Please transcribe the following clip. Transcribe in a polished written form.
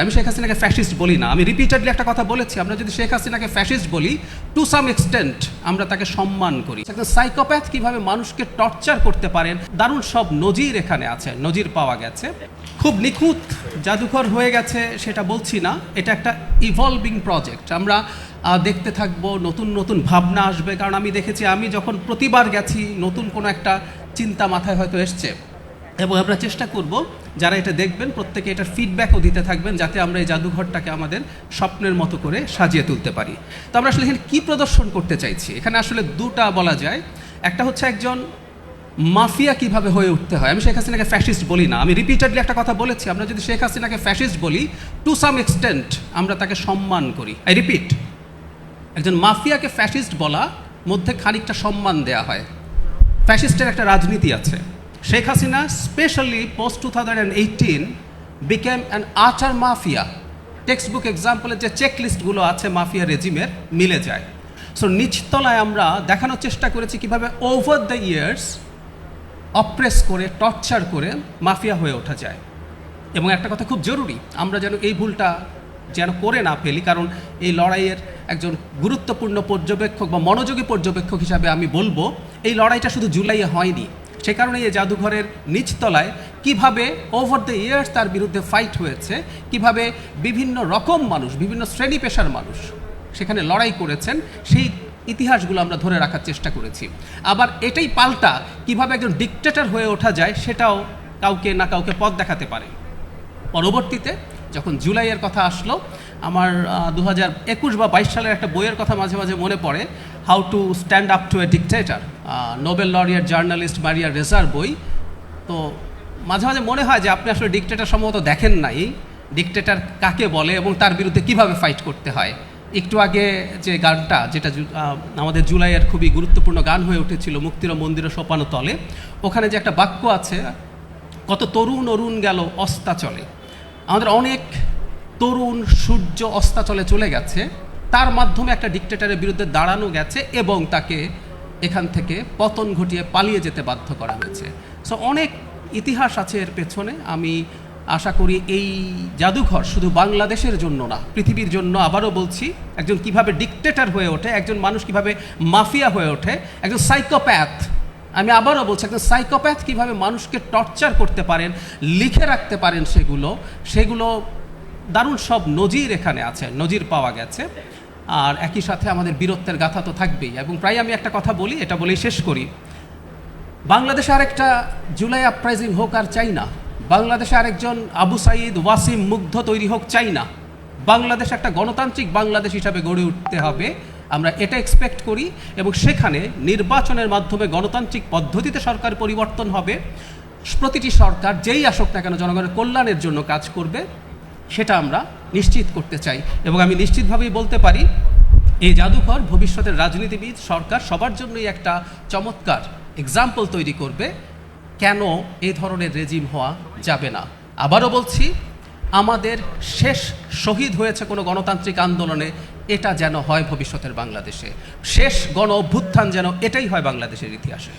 আমি শেখ হাসিনাকে ফ্যাসিস্ট বলি না, আমি রিপিটেডলি একটা কথা বলেছি, আমরা যদি শেখ হাসিনাকে ফ্যাসিস্ট বলি টু সাম এক্সটেন্ট আমরা তাকে সম্মান করি। একজন সাইকোপ্যাথ কিভাবে মানুষকে টর্চার করতে পারেন দারুণ সব নজির এখানে আছে, নজির পাওয়া গেছে। খুব নিখুঁত জাদুঘর হয়ে গেছে সেটা বলছি না, এটা একটা ইভলভিং প্রজেক্ট। আমরা দেখতে থাকবো, নতুন নতুন ভাবনা আসবে, কারণ আমি দেখেছি আমি যখন প্রতিবার গেছি নতুন কোনো একটা চিন্তা মাথায় হয়তো এসছে, এবং আমরা চেষ্টা করব যারা এটা দেখবেন প্রত্যেকে এটার ফিডব্যাকও দিতে থাকবেন, যাতে আমরা এই জাদুঘরটাকে আমাদের স্বপ্নের মতো করে সাজিয়ে তুলতে পারি। তো আমরা আসলে এখানে কী প্রদর্শন করতে চাইছি, এখানে আসলে দুটা বলা যায়। একটা হচ্ছে একজন মাফিয়া কিভাবে হয়ে উঠতে হয়। আমি শেখ হাসিনাকে ফ্যাসিস্ট বলি না, আমি রিপিটেডলি একটা কথা বলেছি, আমরা যদি শেখ হাসিনাকে ফ্যাসিস্ট বলি টু সাম এক্সটেন্ট আমরা তাকে সম্মান করি। আই রিপিট, একজন মাফিয়াকে ফ্যাসিস্ট বলা মধ্যে খানিকটা সম্মান দেয়া হয়। ফ্যাসিস্টের একটা রাজনীতি আছে। Sheikh Hasina specially post 2018 became an আটার মাফিয়া। টেক্সট বুক এক্সাম্পলের যে চেকলিস্টগুলো আছে মাফিয়া রেজিমের মিলে যায়। সো নিচতলায় আমরা দেখানোর চেষ্টা করেছি কীভাবে ওভার দ্য ইয়ার্স অপ্রেস করে টর্চার করে মাফিয়া হয়ে ওঠা যায়। এবং একটা কথা খুব জরুরি, আমরা যেন এই ভুলটা যেন করে না ফেলি, কারণ এই লড়াইয়ের একজন গুরুত্বপূর্ণ পর্যবেক্ষক বা মনোযোগী পর্যবেক্ষক হিসাবে আমি বলবো এই লড়াইটা শুধু জুলাইয়ে হয়নি। সে কারণে এই জাদুঘরের নিচতলায় কিভাবে ওভার দ্য ইয়ার্স তার বিরুদ্ধে ফাইট হয়েছে, কিভাবে বিভিন্ন রকম মানুষ, বিভিন্ন শ্রেণী পেশার মানুষ সেখানে লড়াই করেছেন, সেই ইতিহাসগুলো আমরা ধরে রাখার চেষ্টা করেছি। আবার এটাই পাল্টা কিভাবে একজন ডিকটেটর হয়ে ওঠা যায় সেটাও কাউকে না কাউকে পথ দেখাতে পারে। পরবর্তীতে যখন জুলাইয়ের কথা আসলো, আমার 2021 বা 22 সালের একটা বইয়ের কথা মাঝে মাঝে মনে পড়ে, how to stand up to a dictator, Nobel laureate journalist Maria রেজার বই। তো মাঝে মাঝে মনে হয় যে আপনি আসলে ডিকটেটর সম্ভবত দেখেন নাই, ডিকটেটর কাকে বলে এবং তার বিরুদ্ধে কিভাবে ফাইট করতে হয়। একটু আগে যে গানটা, যেটা আমাদের জুলাইয়ের খুবই গুরুত্বপূর্ণ গান হয়ে উঠেছিল, মুক্তির মন্দির সোপানো তলে, ওখানে যে একটা বাক্য আছে, কত তরুণ অরুণ গেল অস্তাচলে। আমাদের অনেক তরুণ সূর্য অস্তাচলে চলে গেছে, তার মাধ্যমে একটা ডিকটেটরের বিরুদ্ধে দাঁড়ানো গেছে এবং তাকে এখান থেকে পতন ঘটিয়ে পালিয়ে যেতে বাধ্য করা হয়েছে। সো অনেক ইতিহাস আছে এর পেছনে। আমি আশা করি এই জাদুঘর শুধু বাংলাদেশের জন্য না, পৃথিবীর জন্য, আবারও বলছি, একজন কিভাবে ডিকটেটর হয়ে ওঠে, একজন মানুষ কিভাবে মাফিয়া হয়ে ওঠে, একজন সাইকোপ্যাথ, আমি আবারও বলছি, একজন সাইকোপ্যাথ কীভাবে মানুষকে টর্চার করতে পারেন, লিখে রাখতে পারেন, সেগুলো দারুণ সব নজির এখানে আছে, নজির পাওয়া গেছে। আর একই সাথে আমাদের বীরত্বের গাথা তো থাকবেই। এবং প্রায় আমি একটা কথা বলি, এটা বলেই শেষ করি, বাংলাদেশে আরেকটা জুলাই আপরাইজিং হোক আর চাই না, বাংলাদেশে আরেকজন আবু সাইদ, ওয়াসিম, মুগ্ধ তৈরি হোক চাই না। বাংলাদেশ একটা গণতান্ত্রিক বাংলাদেশ হিসাবে গড়ে উঠতে হবে, আমরা এটা এক্সপেক্ট করি। এবং সেখানে নির্বাচনের মাধ্যমে গণতান্ত্রিক পদ্ধতিতে সরকার পরিবর্তন হবে। প্রতিটি সরকার যেই আসুক না কেন জনগণের কল্যাণের জন্য কাজ করবে, সেটা আমরা নিশ্চিত করতে চাই। এবং আমি নিশ্চিতভাবেই বলতে পারি এই জাদুঘর ভবিষ্যতের রাজনীতিবিদ, সরকার সবার জন্যই একটা চমৎকার এক্সাম্পল তৈরি করবে কেন এই ধরনের রেজিম হওয়া যাবে না। আবারও বলছি, আমাদের শেষ শহীদ হয়েছে কোনো গণতান্ত্রিক আন্দোলনে, এটা যেন হয় ভবিষ্যতের বাংলাদেশে। শেষ গণ অভ্যুত্থান যেন এটাই হয় বাংলাদেশের ইতিহাসে।